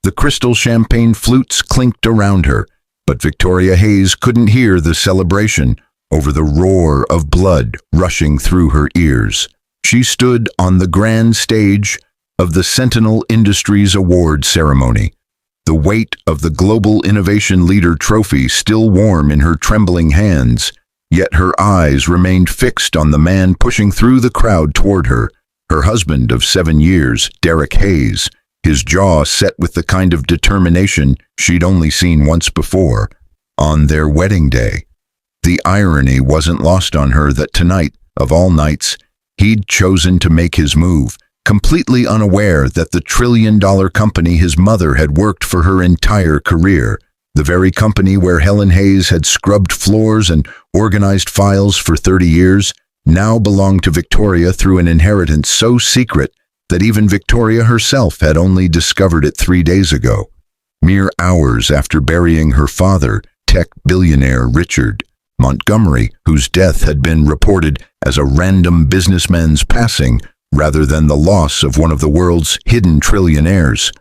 The crystal champagne flutes clinked around her, but Victoria Hayes couldn't hear the celebration over the roar of blood rushing through her ears. She stood on the grand stage of the Sentinel Industries award ceremony, the weight of the Global Innovation Leader trophy still warm in her trembling hands, yet her eyes remained fixed on the man pushing through the crowd toward her, her husband of 7 years, Divorc Hayes, his jaw set with the kind of determination she'd only seen once before, on their wedding day. The irony wasn't lost on her that tonight, of all nights, he'd chosen to make his move, completely unaware that the trillion-dollar company his mother had worked for her entire career, the very company where Helen Hayes had scrubbed floors and organized files for 30 years, now belonged to Victoria through an inheritance so secret that even Victoria herself had only discovered it 3 days ago, mere hours after burying her father, tech billionaire Richard Montgomery, whose death had been reported as a random businessman's passing rather than the loss of one of the world's hidden trillionaires.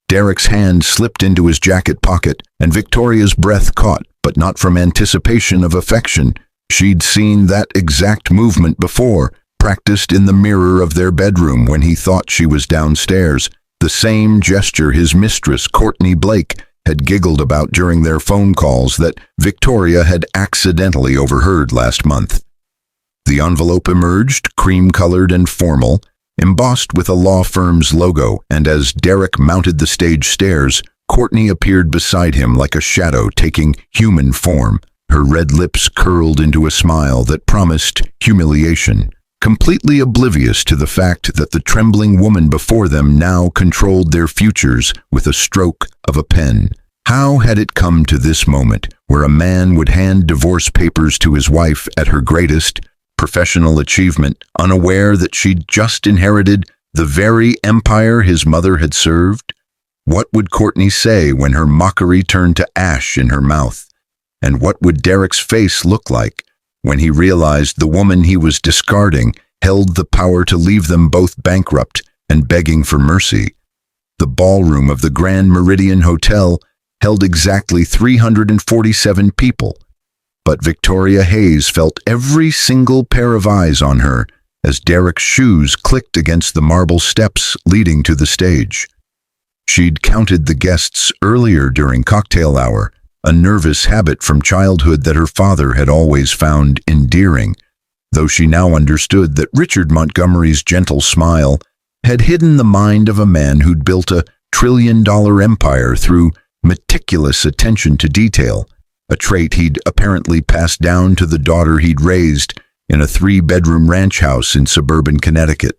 Derek's hand slipped into his jacket pocket, and Victoria's breath caught, but not from anticipation of affection. She'd seen that exact movement before, practiced in the mirror of their bedroom when he thought she was downstairs, the same gesture his mistress, Courtney Blake, had giggled about during their phone calls that Victoria had accidentally overheard last month. The envelope emerged, cream-colored and formal, embossed with a law firm's logo, and as Divorc mounted the stage stairs, Courtney appeared beside him like a shadow taking human form, her red lips curled into a smile that promised humiliation, completely oblivious to the fact that the trembling woman before them now controlled their futures with a stroke of a pen. How had it come to this moment, where a man would hand divorce papers to his wife at her greatest professional achievement, unaware that she'd just inherited the very empire his mother had served? What would Courtney say when her mockery turned to ash in her mouth? And what would Derek's face look like when he realized the woman he was discarding held the power to leave them both bankrupt and begging for mercy? The ballroom of the Grand Meridian Hotel held exactly 347 people, but Victoria Hayes felt every single pair of eyes on her as Derek's shoes clicked against the marble steps leading to the stage. She'd counted the guests earlier during cocktail hour, a nervous habit from childhood that her father had always found endearing, though she now understood that Richard Montgomery's gentle smile had hidden the mind of a man who'd built a trillion-dollar empire through meticulous attention to detail, a trait he'd apparently passed down to the daughter he'd raised in a 3-bedroom ranch house in suburban Connecticut.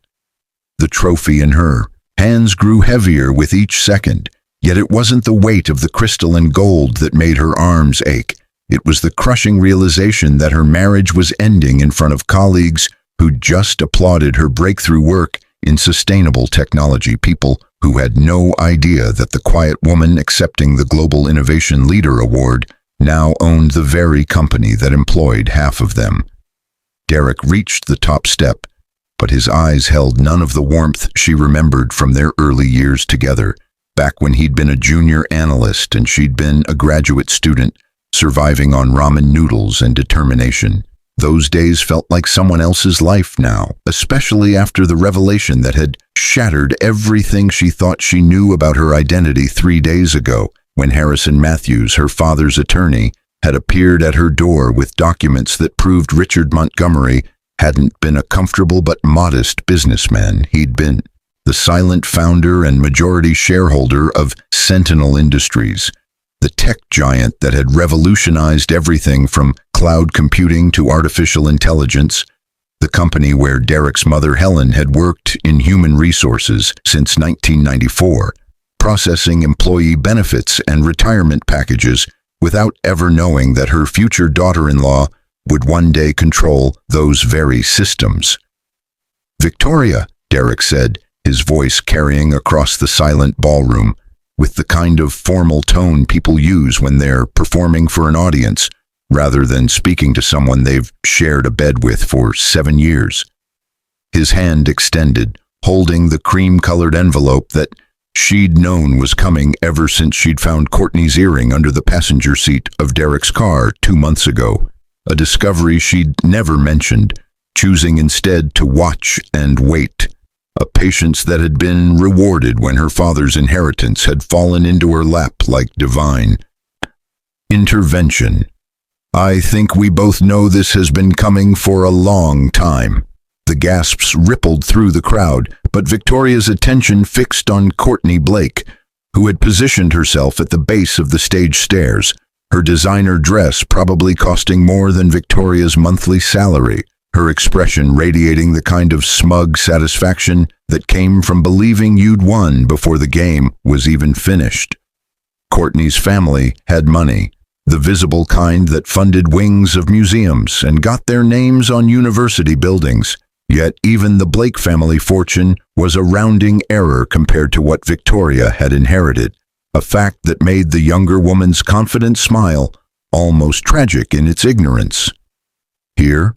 The trophy in her hands grew heavier with each second, yet it wasn't the weight of the crystal and gold that made her arms ache. It was the crushing realization that her marriage was ending in front of colleagues who'd just applauded her breakthrough work in sustainable technology, people who had no idea that the quiet woman accepting the Global Innovation Leader Award now owned the very company that employed half of them. Divorc reached the top step, but his eyes held none of the warmth she remembered from their early years together, back when he'd been a junior analyst and she'd been a graduate student, surviving on ramen noodles and determination. Those days felt like someone else's life now, especially after the revelation that had shattered everything she thought she knew about her identity 3 days ago, when Harrison Matthews, her father's attorney, had appeared at her door with documents that proved Richard Montgomery hadn't been a comfortable but modest businessman. He'd been the silent founder and majority shareholder of Sentinel Industries, the tech giant that had revolutionized everything from cloud computing to artificial intelligence, the company where Derek's mother Helen had worked in human resources since 1994, processing employee benefits and retirement packages without ever knowing that her future daughter-in-law would one day control those very systems. "Victoria," Divorc said, his voice carrying across the silent ballroom, with the kind of formal tone people use when they're performing for an audience, rather than speaking to someone they've shared a bed with for 7 years. His hand extended, holding the cream-colored envelope that she'd known was coming ever since she'd found Courtney's earring under the passenger seat of Derek's car 2 months ago, a discovery she'd never mentioned, choosing instead to watch and wait, a patience that had been rewarded when her father's inheritance had fallen into her lap like divine intervention. "I think we both know this has been coming for a long time." The gasps rippled through the crowd, but Victoria's attention fixed on Courtney Blake, who had positioned herself at the base of the stage stairs, her designer dress probably costing more than Victoria's monthly salary, her expression radiating the kind of smug satisfaction that came from believing you'd won before the game was even finished. Courtney's family had money, the visible kind that funded wings of museums and got their names on university buildings. Yet even the Blake family fortune was a rounding error compared to what Victoria had inherited, a fact that made the younger woman's confident smile almost tragic in its ignorance. "Here?"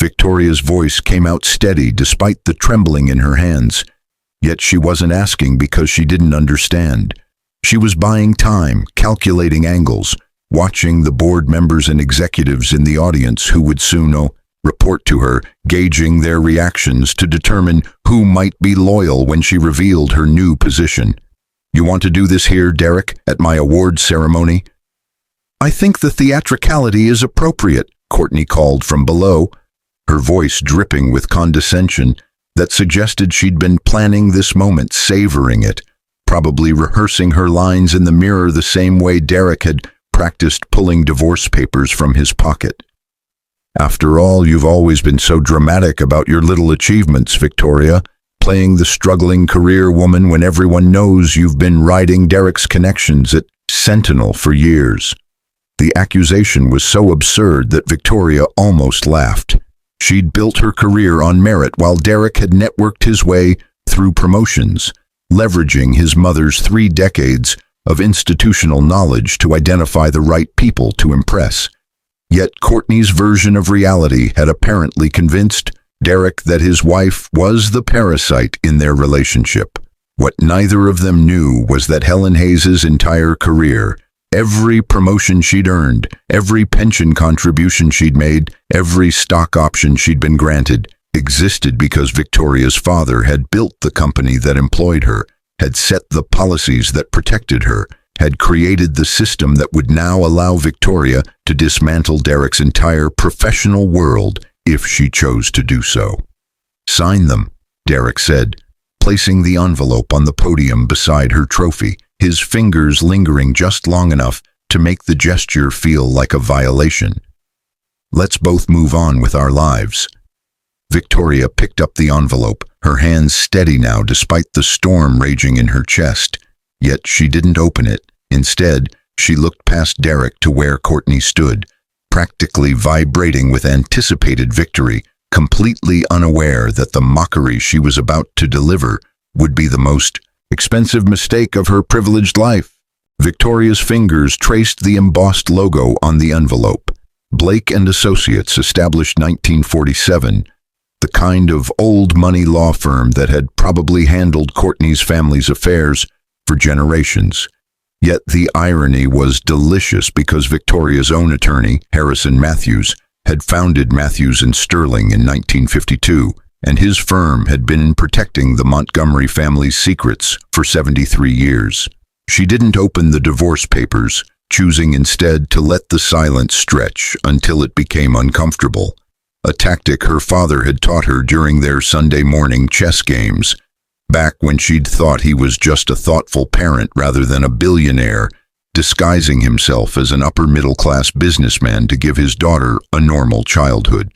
Victoria's voice came out steady despite the trembling in her hands, yet she wasn't asking because she didn't understand. She was buying time, calculating angles, watching the board members and executives in the audience who would soon report to her, gauging their reactions to determine who might be loyal when she revealed her new position. "You want to do this here, Derek, at my award ceremony?" "I think the theatricality is appropriate," Courtney called from below, her voice dripping with condescension that suggested she'd been planning this moment, savoring it, probably rehearsing her lines in the mirror the same way Derek had practiced pulling divorce papers from his pocket. "After all, you've always been so dramatic about your little achievements, Victoria, playing the struggling career woman when everyone knows you've been riding Derek's connections at Sentinel for years." The accusation was so absurd that Victoria almost laughed. She'd built her career on merit while Derek had networked his way through promotions, leveraging his mother's 3 decades of institutional knowledge to identify the right people to impress. Yet Courtney's version of reality had apparently convinced Derek that his wife was the parasite in their relationship. What neither of them knew was that Helen Hayes's entire career, every promotion she'd earned, every pension contribution she'd made, every stock option she'd been granted, existed because Victoria's father had built the company that employed her, had set the policies that protected her, had created the system that would now allow Victoria to dismantle Derek's entire professional world if she chose to do so. "Sign them," Derek said, placing the envelope on the podium beside her trophy, his fingers lingering just long enough to make the gesture feel like a violation. "Let's both move on with our lives." Victoria picked up the envelope, her hands steady now despite the storm raging in her chest. Yet she didn't open it. Instead, she looked past Derek to where Courtney stood, practically vibrating with anticipated victory, completely unaware that the mockery she was about to deliver would be the most expensive mistake of her privileged life. Victoria's fingers traced the embossed logo on the envelope. Blake and Associates, established 1947, the kind of old money law firm that had probably handled Courtney's family's affairs for generations. Yet the irony was delicious because Victoria's own attorney, Harrison Matthews, had founded Matthews and Sterling in 1952, and his firm had been protecting the Montgomery family's secrets for 73 years. She didn't open the divorce papers, choosing instead to let the silence stretch until it became uncomfortable, a tactic her father had taught her during their Sunday morning chess games, back when she'd thought he was just a thoughtful parent rather than a billionaire, disguising himself as an upper-middle-class businessman to give his daughter a normal childhood.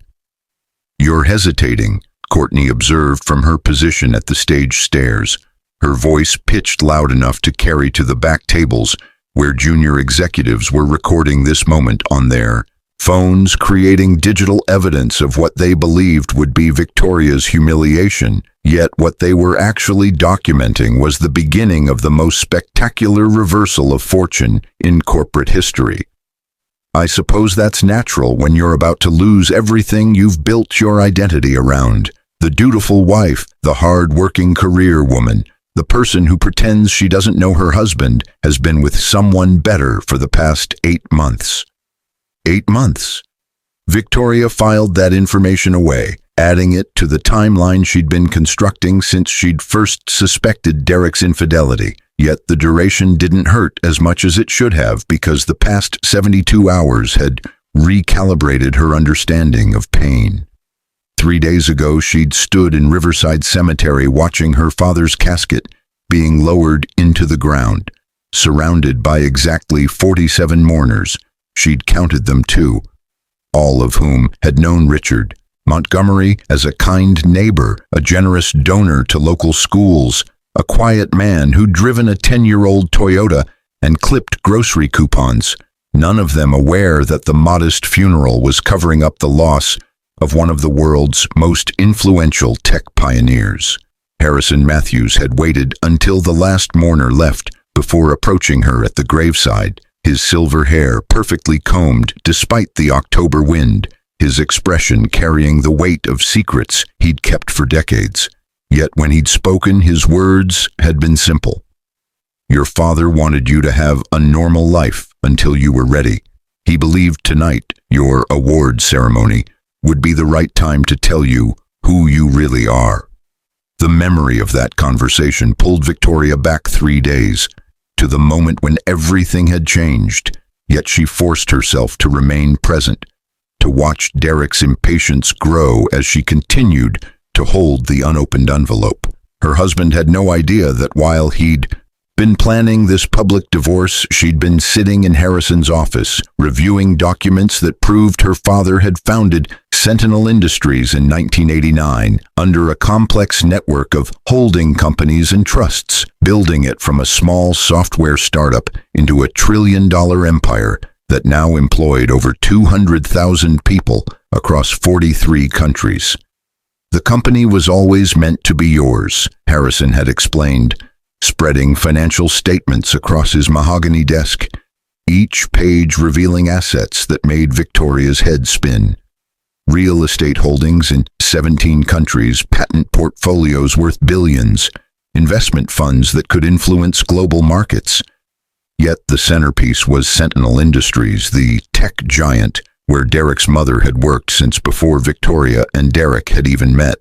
"You're hesitating," Courtney observed from her position at the stage stairs, her voice pitched loud enough to carry to the back tables where junior executives were recording this moment on their phones, creating digital evidence of what they believed would be Victoria's humiliation. Yet what they were actually documenting was the beginning of the most spectacular reversal of fortune in corporate history. "I suppose that's natural when you're about to lose everything you've built your identity around. The dutiful wife, the hard-working career woman, The person who pretends she doesn't know her husband has been with someone better for the past 8 months. 8 months. Victoria filed that information away, adding it to the timeline she'd been constructing since she'd first suspected Derek's infidelity. Yet the duration didn't hurt as much as it should have, because the past 72 hours had recalibrated her understanding of pain. 3 days ago, she'd stood in Riverside Cemetery watching her father's casket being lowered into the ground, surrounded by exactly 47 mourners. She'd counted them too, all of whom had known Richard Montgomery as a kind neighbor, a generous donor to local schools, a quiet man who'd driven a 10-year-old Toyota and clipped grocery coupons, none of them aware that the modest funeral was covering up the loss of one of the world's most influential tech pioneers. Harrison Matthews had waited until the last mourner left before approaching her at the graveside, his silver hair perfectly combed despite the October wind, his expression carrying the weight of secrets he'd kept for decades. Yet when he'd spoken, his words had been simple. Your father wanted you to have a normal life until you were ready. He believed tonight, your award ceremony, would be the right time to tell you who you really are. The memory of that conversation pulled Victoria back 3 days, to the moment when everything had changed, yet she forced herself to remain present, to watch Derek's impatience grow as she continued to hold the unopened envelope. Her husband had no idea that while he'd been planning this public divorce, she'd been sitting in Harrison's office, reviewing documents that proved her father had founded Sentinel Industries in 1989 under a complex network of holding companies and trusts, building it from a small software startup into a trillion-dollar empire that now employed over 200,000 people across 43 countries. The company was always meant to be yours, Harrison had explained, spreading financial statements across his mahogany desk, each page revealing assets that made Victoria's head spin. Real estate holdings in 17 countries, patent portfolios worth billions, investment funds that could influence global markets. Yet the centerpiece was Sentinel Industries, the tech giant where Derek's mother had worked since before Victoria and Derek had even met.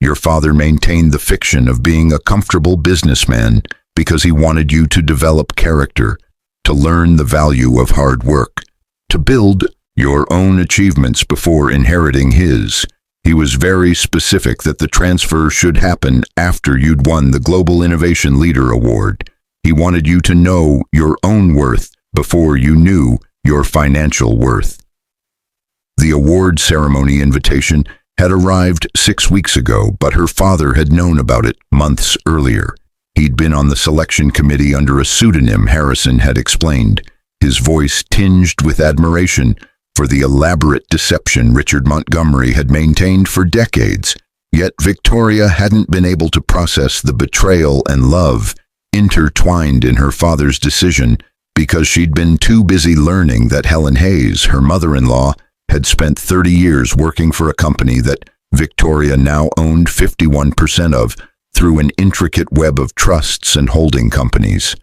Your father maintained the fiction of being a comfortable businessman because he wanted you to develop character, to learn the value of hard work, to build your own achievements before inheriting his. He was very specific that the transfer should happen after you'd won the Global Innovation Leader Award. He wanted you to know your own worth before you knew your financial worth. The award ceremony invitation had arrived 6 weeks ago, but her father had known about it months earlier. He'd been on the selection committee under a pseudonym, Harrison had explained, his voice tinged with admiration for the elaborate deception Richard Montgomery had maintained for decades. Yet Victoria hadn't been able to process the betrayal and love intertwined in her father's decision because she'd been too busy learning that Helen Hayes, her mother-in-law, had spent 30 years working for a company that Victoria now owned 51% of through an intricate web of trusts and holding companies.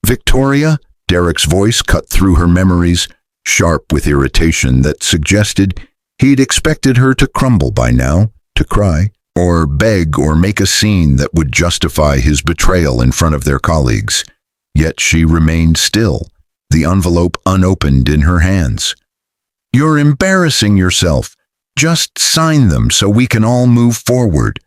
Victoria? Derek's voice cut through her memories, sharp with irritation that suggested he'd expected her to crumble by now, to cry, or beg or make a scene that would justify his betrayal in front of their colleagues. Yet she remained still, the envelope unopened in her hands. You're embarrassing yourself. Just sign them so we can all move forward.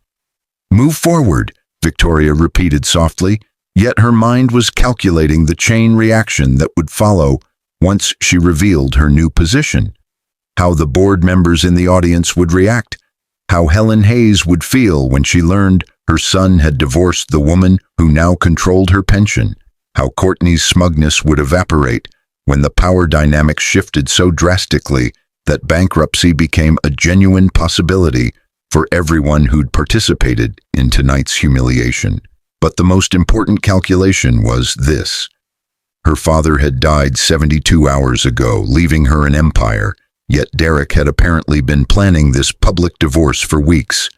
Move forward, Victoria repeated softly, yet her mind was calculating the chain reaction that would follow once she revealed her new position. How the board members in the audience would react, how Helen Hayes would feel when she learned her son had divorced the woman who now controlled her pension, how Courtney's smugness would evaporate when the power dynamics shifted so drastically that bankruptcy became a genuine possibility for everyone who'd participated in tonight's humiliation. But the most important calculation was this. Her father had died 72 hours ago, leaving her an empire, yet Derek had apparently been planning this public divorce for weeks.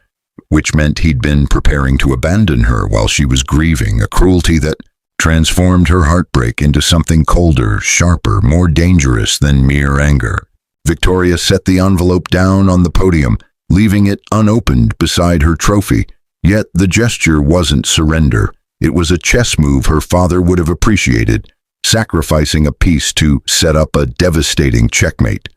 which meant he'd been preparing to abandon her while she was grieving, a cruelty that transformed her heartbreak into something colder, sharper, more dangerous than mere anger. Victoria set the envelope down on the podium, leaving it unopened beside her trophy. Yet the gesture wasn't surrender. It was a chess move her father would have appreciated, sacrificing a piece to set up a devastating checkmate.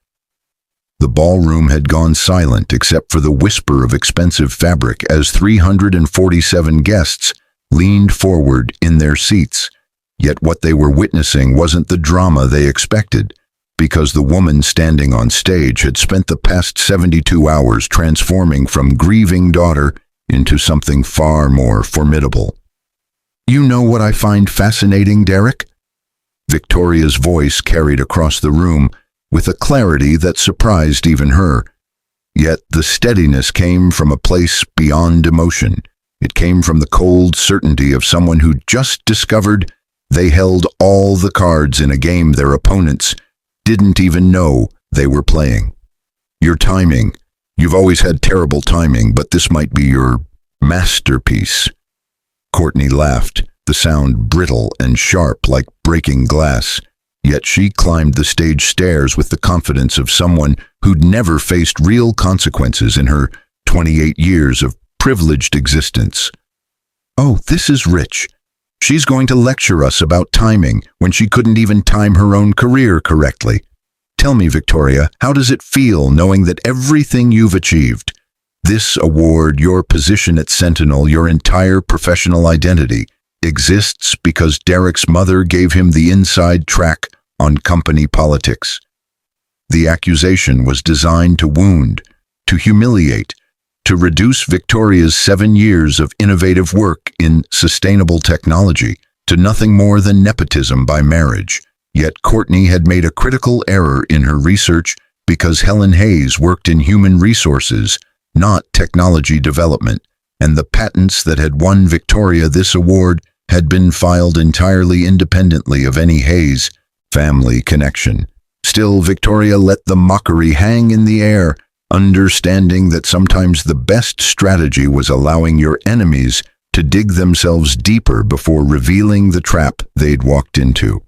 The ballroom had gone silent except for the whisper of expensive fabric as 347 guests leaned forward in their seats. Yet what they were witnessing wasn't the drama they expected, because the woman standing on stage had spent the past 72 hours transforming from grieving daughter into something far more formidable. "You know what I find fascinating, Derek?" Victoria's voice carried across the room with a clarity that surprised even her. Yet the steadiness came from a place beyond emotion. It came from the cold certainty of someone who just discovered they held all the cards in a game their opponents didn't even know they were playing. "Your timing. You've always had terrible timing, but this might be your masterpiece." Courtney laughed, the sound brittle and sharp like breaking glass. Yet she climbed the stage stairs with the confidence of someone who'd never faced real consequences in her 28 years of privileged existence. "Oh, this is rich. She's going to lecture us about timing when she couldn't even time her own career correctly. Tell me, Victoria, how does it feel knowing that everything you've achieved, this award, your position at Sentinel, your entire professional identity, exists because Derek's mother gave him the inside track on company politics? The accusation was designed to wound, to humiliate, to reduce Victoria's 7 years of innovative work in sustainable technology to nothing more than nepotism by marriage. Yet Courtney had made a critical error in her research because Helen Hayes worked in human resources, not technology development, and the patents that had won Victoria this award had been filed entirely independently of any Hayes family connection. Still, Victoria let the mockery hang in the air, understanding that sometimes the best strategy was allowing your enemies to dig themselves deeper before revealing the trap they'd walked into.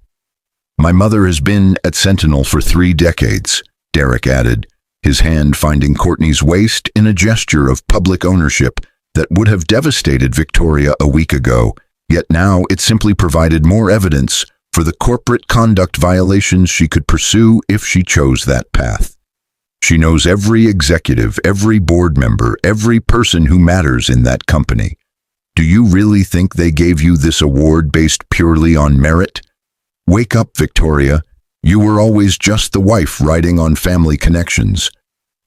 "My mother has been at Sentinel for 3 decades, Derek added, his hand finding Courtney's waist in a gesture of public ownership that would have devastated Victoria a week ago, yet now it simply provided more evidence for the corporate conduct violations she could pursue if she chose that path. She knows every executive, every board member, every person who matters in that company. Do you really think they gave you this award based purely on merit? Wake up, Victoria. You were always just the wife riding on family connections."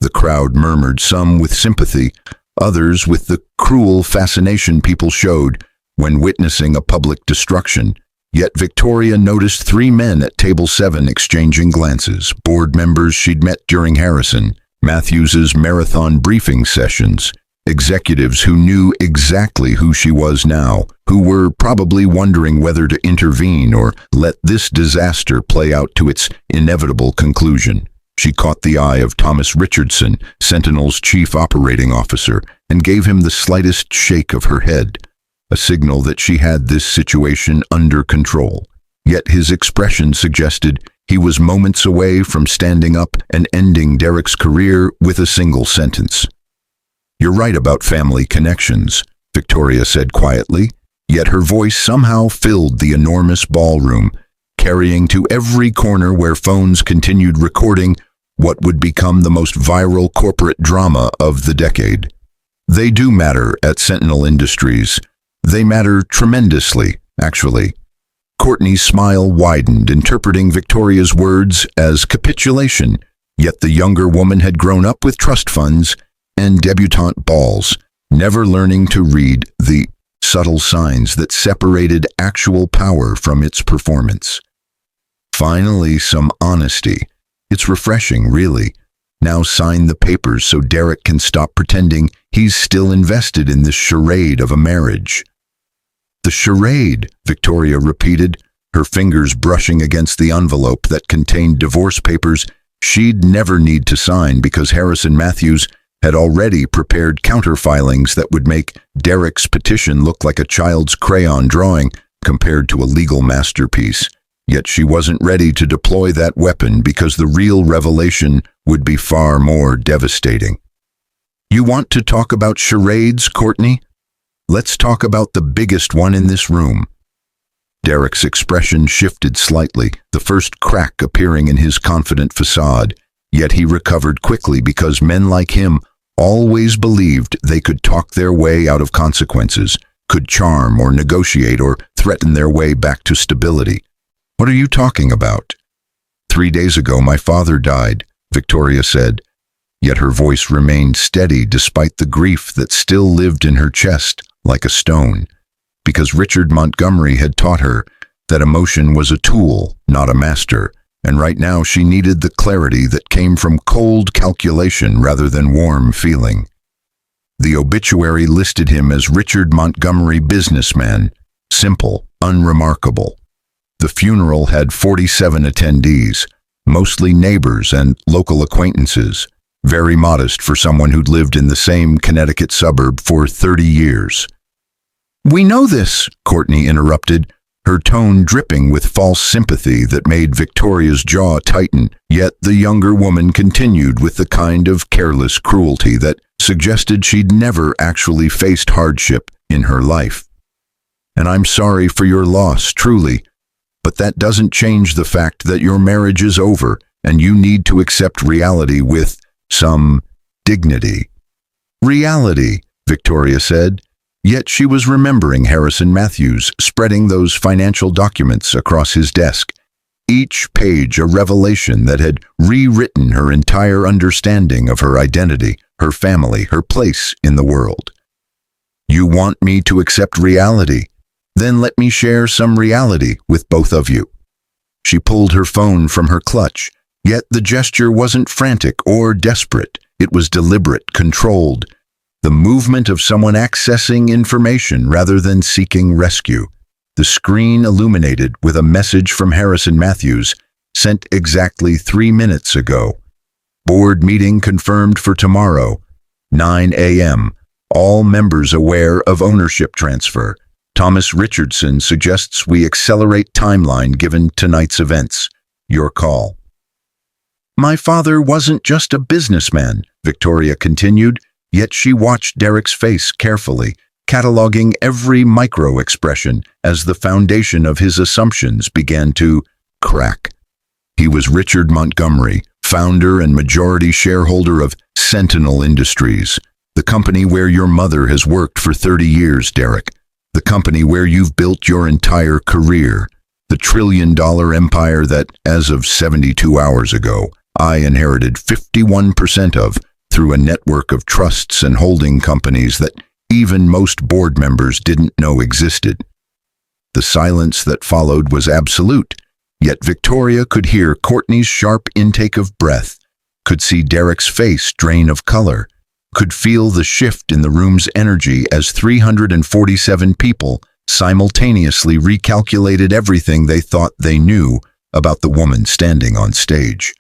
The crowd murmured, some with sympathy, others with the cruel fascination people showed when witnessing a public destruction. Yet Victoria noticed 3 men at table 7 exchanging glances, board members she'd met during Harrison Matthews's marathon briefing sessions, executives who knew exactly who she was now, who were probably wondering whether to intervene or let this disaster play out to its inevitable conclusion. She caught the eye of Thomas Richardson, Sentinel's chief operating officer, and gave him the slightest shake of her head, a signal that she had this situation under control. Yet his expression suggested he was moments away from standing up and ending Derek's career with a single sentence. "You're right about family connections," Victoria said quietly, yet her voice somehow filled the enormous ballroom, carrying to every corner where phones continued recording what would become the most viral corporate drama of the decade. "They do matter at Sentinel Industries. They matter tremendously, actually." Courtney's smile widened, interpreting Victoria's words as capitulation, yet the younger woman had grown up with trust funds and debutante balls, never learning to read the subtle signs that separated actual power from its performance. Finally, some honesty. It's refreshing, really. Now sign the papers so Derek can stop pretending he's still invested in this charade of a marriage. "The charade," Victoria repeated, her fingers brushing against the envelope that contained divorce papers she'd never need to sign because Harrison Matthews had already prepared counterfilings that would make Derek's petition look like a child's crayon drawing compared to a legal masterpiece. Yet she wasn't ready to deploy that weapon because the real revelation would be far more devastating. You want to talk about charades, Courtney? Let's talk about the biggest one in this room. Derek's expression shifted slightly, the first crack appearing in his confident facade. Yet he recovered quickly because men like him always believed they could talk their way out of consequences, could charm or negotiate or threaten their way back to stability. What are you talking about? 3 days ago, my father died, Victoria said, yet her voice remained steady despite the grief that still lived in her chest like a stone, because Richard Montgomery had taught her that emotion was a tool, not a master, and right now she needed the clarity that came from cold calculation rather than warm feeling. The obituary listed him as Richard Montgomery, businessman, simple, unremarkable. The funeral had 47 attendees, mostly neighbors and local acquaintances, very modest for someone who'd lived in the same Connecticut suburb for 30 years. "We know this," Courtney interrupted, her tone dripping with false sympathy that made Victoria's jaw tighten, yet the younger woman continued with the kind of careless cruelty that suggested she'd never actually faced hardship in her life. "And I'm sorry for your loss, truly. But that doesn't change the fact that your marriage is over and you need to accept reality with some dignity." "Reality," Victoria said, yet she was remembering Harrison Matthews spreading those financial documents across his desk, each page a revelation that had rewritten her entire understanding of her identity, her family, her place in the world. "You want me to accept reality? Then let me share some reality with both of you." She pulled her phone from her clutch, yet the gesture wasn't frantic or desperate. It was deliberate, controlled, the movement of someone accessing information rather than seeking rescue. The screen illuminated with a message from Harrison Matthews, sent exactly 3 minutes ago. "Board meeting confirmed for tomorrow, 9 a.m. All members aware of ownership transfer. Thomas Richardson suggests we accelerate timeline given tonight's events. Your call." "My father wasn't just a businessman," Victoria continued, yet she watched Derek's face carefully, cataloging every micro-expression as the foundation of his assumptions began to crack. He was Richard Montgomery, founder and majority shareholder of Sentinel Industries, the company where your mother has worked for 30 years, Derek. The company where you've built your entire career, the $1 trillion empire that, as of 72 hours ago, I inherited 51% of through a network of trusts and holding companies that even most board members didn't know existed. The silence that followed was absolute, yet Victoria could hear Courtney's sharp intake of breath, could see Derek's face drain of color, could feel the shift in the room's energy as 347 people simultaneously recalculated everything they thought they knew about the woman standing on stage.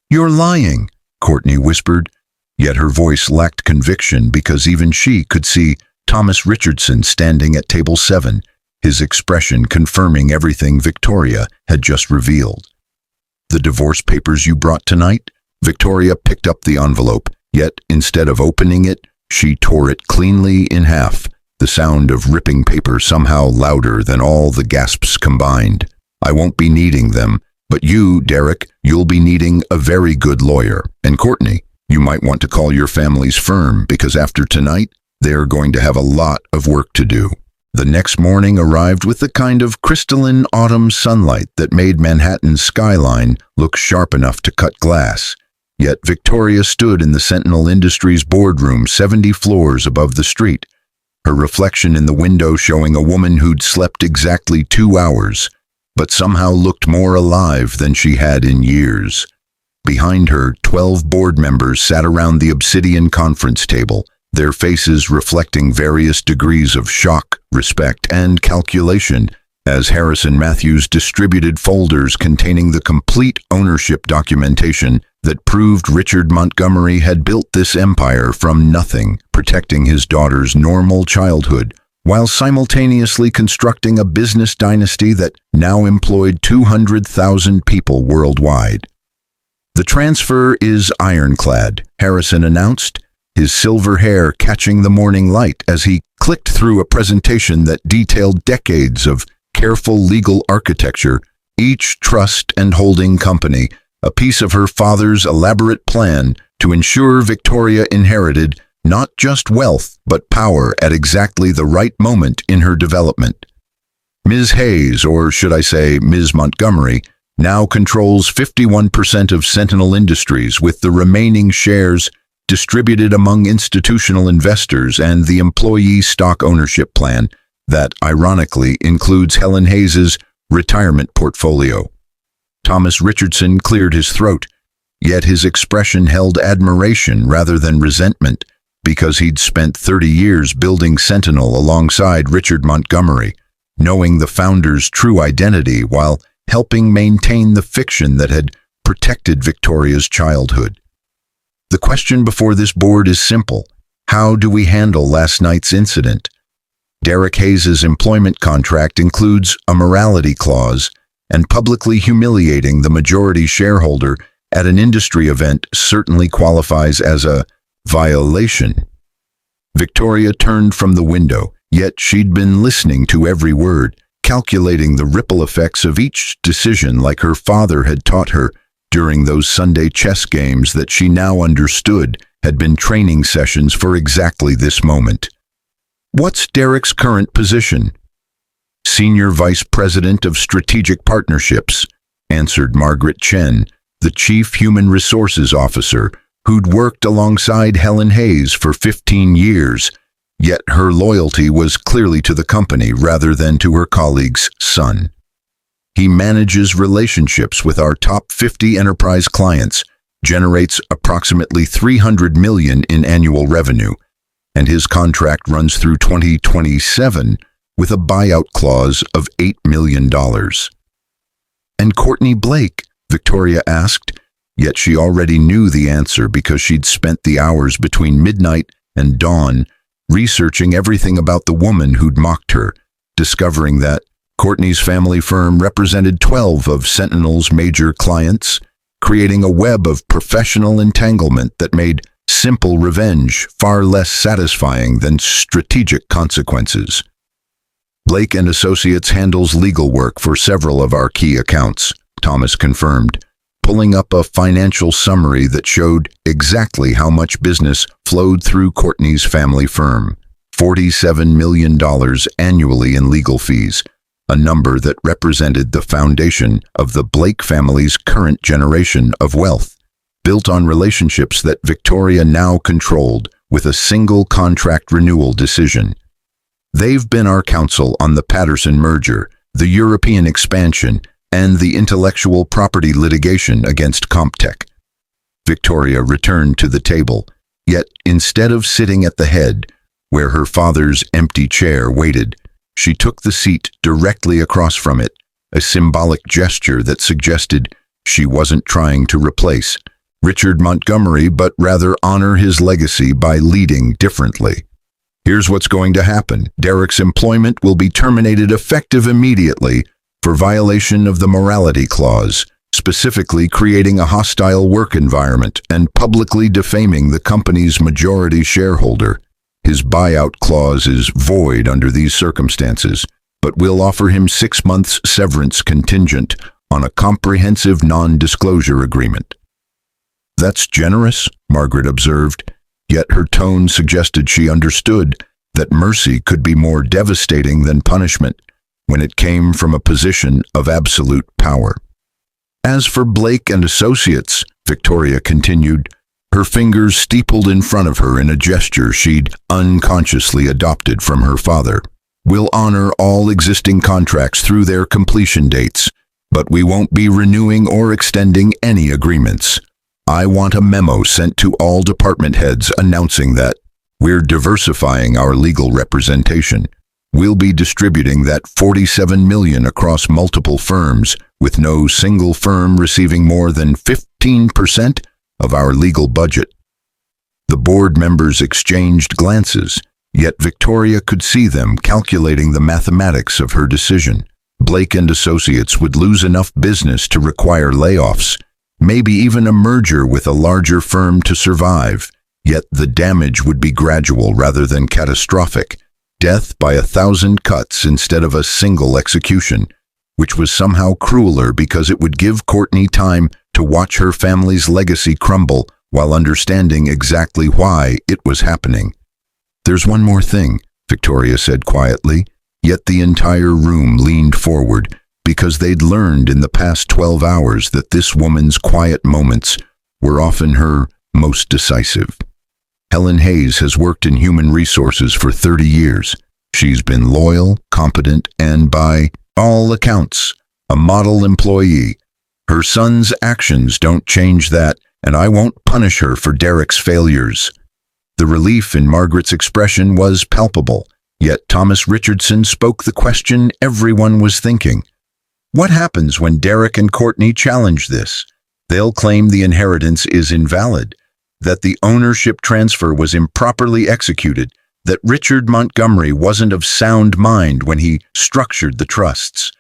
"You're lying," Courtney whispered, yet her voice lacked conviction because even she could see Thomas Richardson standing at table 7, his expression confirming everything Victoria had just revealed. "The divorce papers you brought tonight?" Victoria picked up the envelope, yet instead of opening it, she tore it cleanly in half, the sound of ripping paper somehow louder than all the gasps combined. "I won't be needing them, but you, Derek, you'll be needing a very good lawyer. And Courtney, you might want to call your family's firm because after tonight, they're going to have a lot of work to do." The next morning arrived with the kind of crystalline autumn sunlight that made Manhattan's skyline look sharp enough to cut glass. Yet Victoria stood in the Sentinel Industries boardroom 70 floors above the street, her reflection in the window showing a woman who'd slept exactly 2 hours, but somehow looked more alive than she had in years. Behind her, 12 board members sat around the obsidian conference table, their faces reflecting various degrees of shock, respect, and calculation as Harrison Matthews distributed folders containing the complete ownership documentation that proved Richard Montgomery had built this empire from nothing, protecting his daughter's normal childhood, while simultaneously constructing a business dynasty that now employed 200,000 people worldwide. "The transfer is ironclad," Harrison announced, his silver hair catching the morning light as he clicked through a presentation that detailed decades of careful legal architecture, each trust and holding company, a piece of her father's elaborate plan to ensure Victoria inherited not just wealth but power at exactly the right moment in her development. Ms. Hayes, or should I say Ms. Montgomery, now controls 51% of Sentinel Industries, with the remaining shares distributed among institutional investors and the employee stock ownership plan that, ironically, includes Helen Hayes's retirement portfolio. Thomas Richardson cleared his throat, yet his expression held admiration rather than resentment, because he'd spent 30 years building Sentinel alongside Richard Montgomery, knowing the founder's true identity while helping maintain the fiction that had protected Victoria's childhood. The question before this board is simple. How do we handle last night's incident? Derek Hayes's employment contract includes a morality clause, and publicly humiliating the majority shareholder at an industry event certainly qualifies as a violation. Victoria turned from the window, yet she'd been listening to every word, calculating the ripple effects of each decision like her father had taught her during those Sunday chess games that she now understood had been training sessions for exactly this moment. "What's Derek's current position?" "Senior Vice President of Strategic Partnerships," answered Margaret Chen, the Chief Human Resources Officer, who'd worked alongside Helen Hayes for 15 years, yet her loyalty was clearly to the company rather than to her colleague's son. "He manages relationships with our top 50 enterprise clients, generates approximately $300 million in annual revenue, and his contract runs through 2027 with a buyout clause of $8 million. "And Courtney Blake?" Victoria asked, yet she already knew the answer because she'd spent the hours between midnight and dawn researching everything about the woman who'd mocked her, discovering that Courtney's family firm represented 12 of Sentinel's major clients, creating a web of professional entanglement that made simple revenge far less satisfying than strategic consequences. "Blake and Associates handles legal work for several of our key accounts," Thomas confirmed, pulling up a financial summary that showed exactly how much business flowed through Courtney's family firm. $47 million annually in legal fees, a number that represented the foundation of the Blake family's current generation of wealth, built on relationships that Victoria now controlled with a single contract renewal decision. "They've been our counsel on the Patterson merger, the European expansion, and the intellectual property litigation against Comptech." Victoria returned to the table, yet instead of sitting at the head, where her father's empty chair waited, she took the seat directly across from it, a symbolic gesture that suggested she wasn't trying to replace Richard Montgomery but rather honor his legacy by leading differently. "Here's what's going to happen. Derek's employment will be terminated effective immediately for violation of the morality clause, specifically creating a hostile work environment and publicly defaming the company's majority shareholder. His buyout clause is void under these circumstances, but we'll offer him 6 months severance contingent on a comprehensive non-disclosure agreement." "That's generous," Margaret observed, yet her tone suggested she understood that mercy could be more devastating than punishment when it came from a position of absolute power. "As for Blake and Associates," Victoria continued, her fingers steepled in front of her in a gesture she'd unconsciously adopted from her father, "we'll honor all existing contracts through their completion dates, but we won't be renewing or extending any agreements. I want a memo sent to all department heads announcing that we're diversifying our legal representation. We'll be distributing that 47 million across multiple firms, with no single firm receiving more than 15% of our legal budget. The board members exchanged glances, yet Victoria could see them calculating the mathematics of her decision. Blake and Associates would lose enough business to require layoffs, maybe even a merger with a larger firm to survive, yet the damage would be gradual rather than catastrophic. Death by 1,000 cuts instead of a single execution, which was somehow crueler because it would give Courtney time to watch her family's legacy crumble while understanding exactly why it was happening. "There's one more thing," Victoria said quietly, yet the entire room leaned forward because they'd learned in the past 12 hours that this woman's quiet moments were often her most decisive. Helen Hayes has worked in human resources for 30 years. She's been loyal, competent, and by all accounts, a model employee. Her son's actions don't change that, and I won't punish her for Derek's failures. The relief in Margaret's expression was palpable, yet Thomas Richardson spoke the question everyone was thinking. What happens when Derek and Courtney challenge this? They'll claim the inheritance is invalid, that the ownership transfer was improperly executed, that Richard Montgomery wasn't of sound mind when he structured the trusts.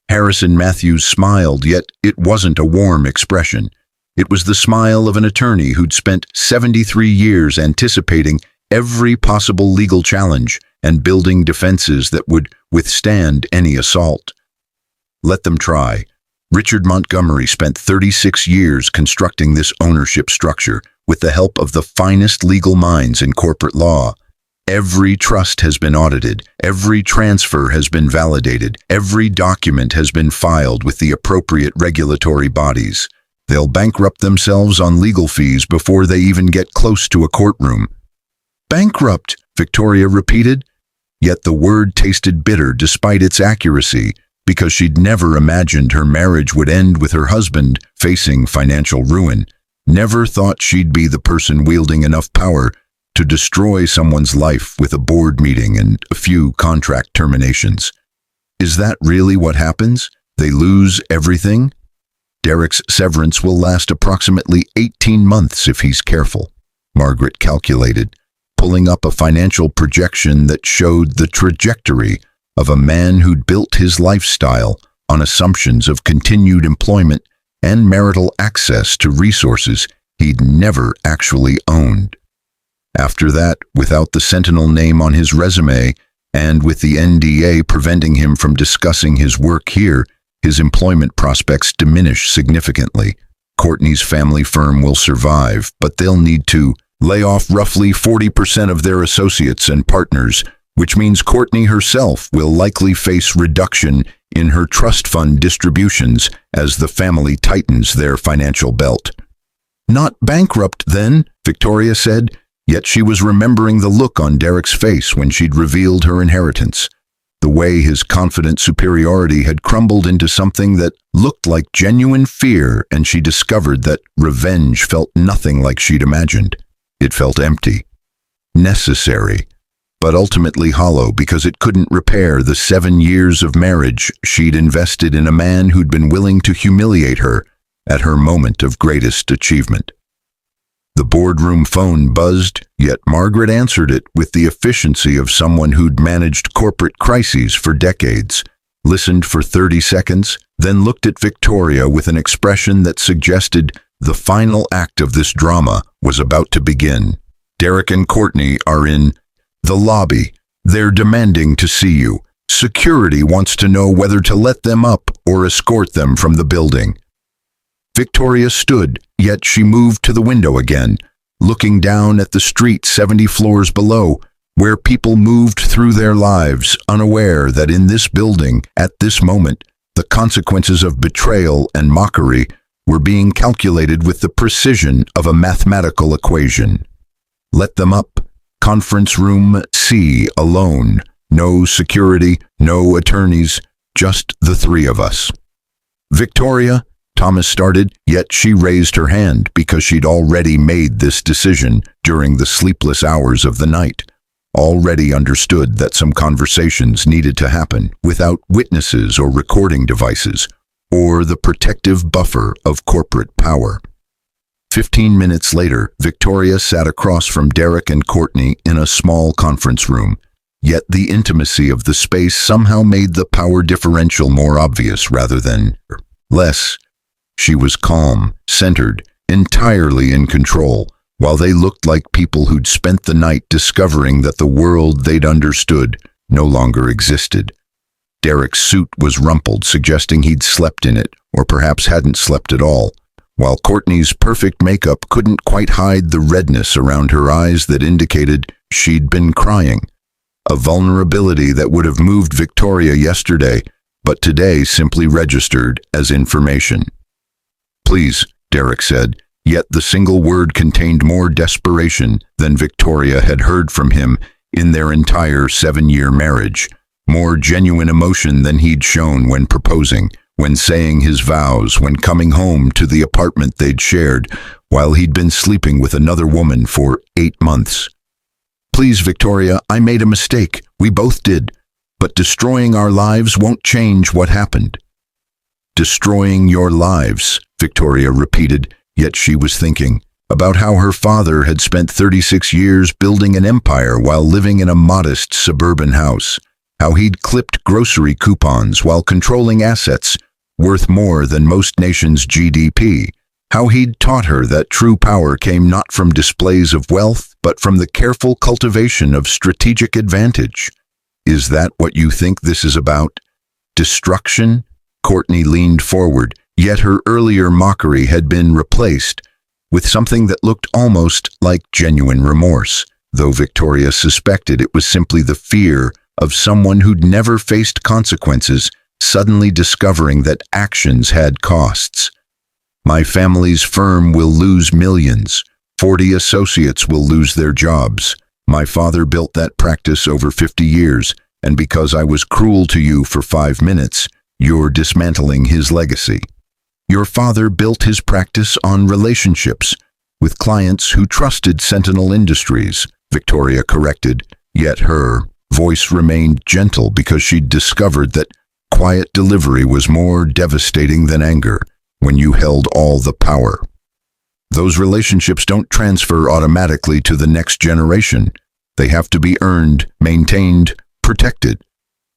Harrison Matthews smiled, yet it wasn't a warm expression. It was the smile of an attorney who'd spent 73 years anticipating every possible legal challenge and building defenses that would withstand any assault. Let them try. Richard Montgomery spent 36 years constructing this ownership structure with the help of the finest legal minds in corporate law. Every trust has been audited, every transfer has been validated, every document has been filed with the appropriate regulatory bodies. They'll bankrupt themselves on legal fees before they even get close to a courtroom. "Bankrupt," Victoria repeated, yet the word tasted bitter despite its accuracy, because she'd never imagined her marriage would end with her husband facing financial ruin, never thought she'd be the person wielding enough power to destroy someone's life with a board meeting and a few contract terminations. Is that really what happens? They lose everything? Derek's severance will last approximately 18 months if he's careful, Margaret calculated, pulling up a financial projection that showed the trajectory of a man who'd built his lifestyle on assumptions of continued employment and marital access to resources he'd never actually owned. After that, without the Sentinel name on his resume, and with the NDA preventing him from discussing his work here, his employment prospects diminish significantly. Courtney's family firm will survive, but they'll need to lay off roughly 40% of their associates and partners, which means Courtney herself will likely face reduction in her trust fund distributions as the family tightens their financial belt. "Not bankrupt, then," Victoria said, yet she was remembering the look on Derek's face when she'd revealed her inheritance. The way his confident superiority had crumbled into something that looked like genuine fear, and she discovered that revenge felt nothing like she'd imagined. It felt empty, necessary, but ultimately hollow because it couldn't repair the 7 years of marriage she'd invested in a man who'd been willing to humiliate her at her moment of greatest achievement. The boardroom phone buzzed, yet Margaret answered it with the efficiency of someone who'd managed corporate crises for decades, listened for 30 seconds, then looked at Victoria with an expression that suggested the final act of this drama was about to begin. "Derek and Courtney are in the lobby. They're demanding to see you. Security wants to know whether to let them up or escort them from the building." Victoria stood, yet she moved to the window again, looking down at the street 70 floors below, where people moved through their lives, unaware that in this building, at this moment, the consequences of betrayal and mockery were being calculated with the precision of a mathematical equation. Let them up. Conference room C alone. No security, no attorneys, just the three of us. "Victoria," Thomas started, yet she raised her hand because she'd already made this decision during the sleepless hours of the night. already understood that some conversations needed to happen without witnesses or recording devices, or the protective buffer of corporate power. 15 minutes later, Victoria sat across from Divorc and Courtney in a small conference room, yet the intimacy of the space somehow made the power differential more obvious rather than less. She was calm, centered, entirely in control, while they looked like people who'd spent the night discovering that the world they'd understood no longer existed. Divorc's suit was rumpled, suggesting he'd slept in it, or perhaps hadn't slept at all, while Courtney's perfect makeup couldn't quite hide the redness around her eyes that indicated she'd been crying. A vulnerability that would have moved Victoria yesterday, but today simply registered as information. "Please," Divorc said, yet the single word contained more desperation than Victoria had heard from him in their entire 7-year marriage, more genuine emotion than he'd shown when proposing, when saying his vows, when coming home to the apartment they'd shared, while he'd been sleeping with another woman for 8 months. "Please, Victoria, I made a mistake. We both did. But destroying our lives won't change what happened." "Destroying your lives," Victoria repeated, yet she was thinking about how her father had spent 36 years building an empire while living in a modest suburban house, how he'd clipped grocery coupons while controlling assets worth more than most nations' GDP, how he'd taught her that true power came not from displays of wealth, but from the careful cultivation of strategic advantage. "Is that what you think this is about? Destruction?" Courtney leaned forward, yet her earlier mockery had been replaced with something that looked almost like genuine remorse, though Victoria suspected it was simply the fear of someone who'd never faced consequences suddenly discovering that actions had costs. "My family's firm will lose millions. 40 associates will lose their jobs. My father built that practice over 50 years, and because I was cruel to you for 5 minutes, you're dismantling his legacy." "Your father built his practice on relationships with clients who trusted Sentinel Industries," Victoria corrected, yet her voice remained gentle because she'd discovered that quiet delivery was more devastating than anger when you held all the power. "Those relationships don't transfer automatically to the next generation. They have to be earned, maintained, protected.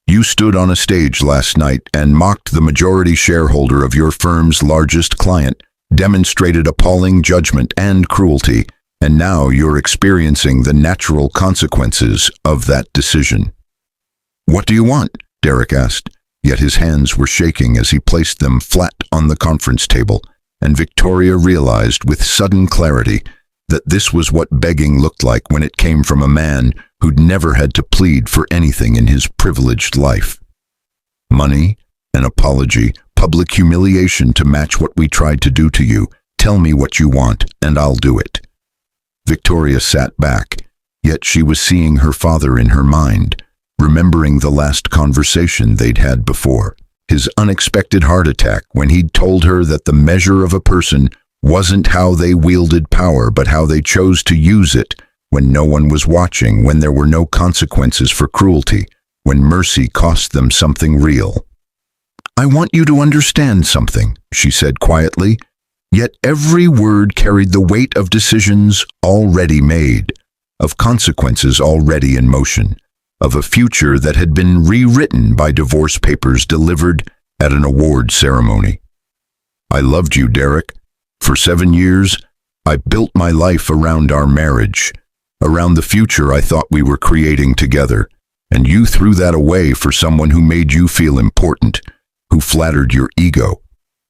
You stood on a stage last night and mocked the majority shareholder of your firm's largest client, demonstrated appalling judgment and cruelty, and now you're experiencing the natural consequences of that decision." "What do you want?" Divorc asked, yet his hands were shaking as he placed them flat on the conference table, and Victoria realized with sudden clarity that this was what begging looked like when it came from a man who'd never had to plead for anything in his privileged life. "Money, an apology, public humiliation to match what we tried to do to you. Tell me what you want, and I'll do it." Victoria sat back, yet she was seeing her father in her mind, remembering the last conversation they'd had before, his unexpected heart attack when he'd told her that the measure of a person wasn't how they wielded power, but how they chose to use it when no one was watching, when there were no consequences for cruelty, when mercy cost them something real. "I want you to understand something," she said quietly, yet every word carried the weight of decisions already made, of consequences already in motion, of a future that had been rewritten by divorce papers delivered at an award ceremony. "I loved you, Divorc. For 7 years, I built my life around our marriage, around the future I thought we were creating together, and you threw that away for someone who made you feel important, who flattered your ego,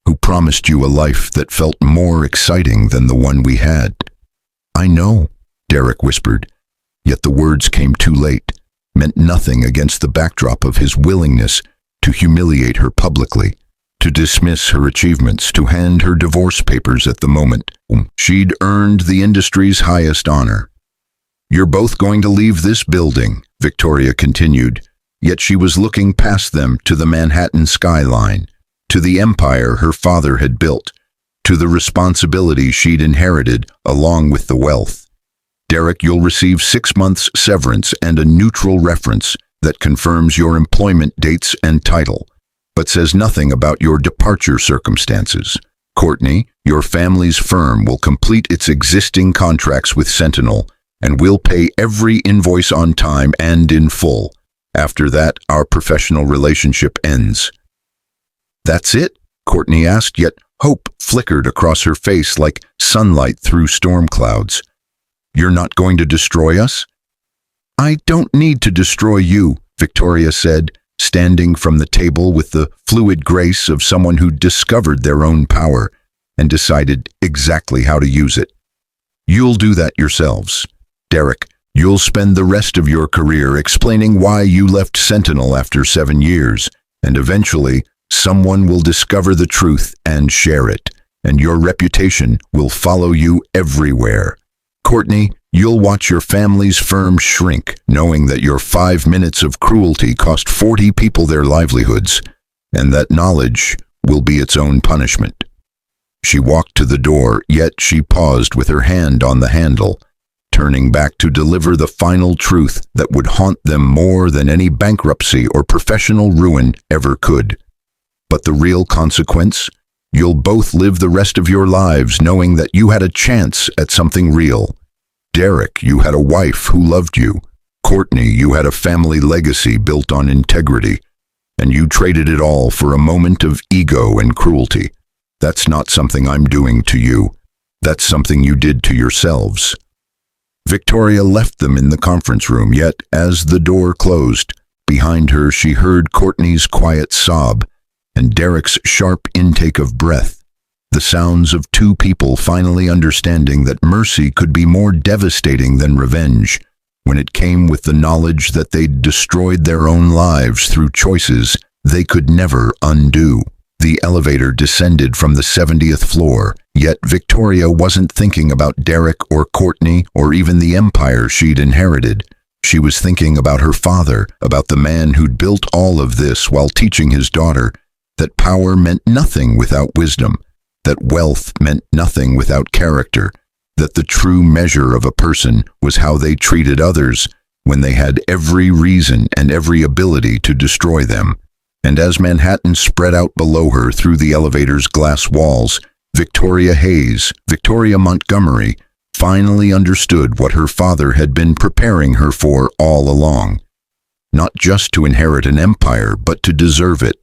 who promised you a life that felt more exciting than the one we had." "I know," Divorc whispered, yet the words came too late, meant nothing against the backdrop of his willingness to humiliate her publicly, to dismiss her achievements, to hand her divorce papers at the moment she'd earned the industry's highest honor. "You're both going to leave this building," Victoria continued, yet she was looking past them to the Manhattan skyline, to the empire her father had built, to the responsibility she'd inherited along with the wealth. Derek, you'll receive 6 months severance and a neutral reference that confirms your employment dates and title, but says nothing about your departure circumstances. Courtney, your family's firm will complete its existing contracts with Sentinel and will pay every invoice on time and in full. After that, our professional relationship ends. That's it? Courtney asked, yet hope flickered across her face like sunlight through storm clouds. You're not going to destroy us? I don't need to destroy you, Victoria said, standing from the table with the fluid grace of someone who discovered their own power and decided exactly how to use it. You'll do that yourselves. Derek, you'll spend the rest of your career explaining why you left Sentinel after 7 years, and eventually someone will discover the truth and share it, and your reputation will follow you everywhere. Courtney, you'll watch your family's firm shrink, knowing that your 5 minutes of cruelty cost 40 people their livelihoods, and that knowledge will be its own punishment. She walked to the door, yet she paused with her hand on the handle, turning back to deliver the final truth that would haunt them more than any bankruptcy or professional ruin ever could. But the real consequence? You'll both live the rest of your lives knowing that you had a chance at something real. Derek, you had a wife who loved you. Courtney, you had a family legacy built on integrity, and you traded it all for a moment of ego and cruelty. That's not something I'm doing to you. That's something you did to yourselves. Victoria left them in the conference room, yet as the door closed, behind her she heard Courtney's quiet sob and Derek's sharp intake of breath, the sounds of two people finally understanding that mercy could be more devastating than revenge when it came with the knowledge that they'd destroyed their own lives through choices they could never undo. The elevator descended from the 70th floor, yet Victoria wasn't thinking about Derek or Courtney or even the empire she'd inherited. She was thinking about her father, about the man who'd built all of this while teaching his daughter that power meant nothing without wisdom, that wealth meant nothing without character, that the true measure of a person was how they treated others when they had every reason and every ability to destroy them. And as Manhattan spread out below her through the elevator's glass walls, Victoria Montgomery, finally understood what her father had been preparing her for all along. Not just to inherit an empire, but to deserve it.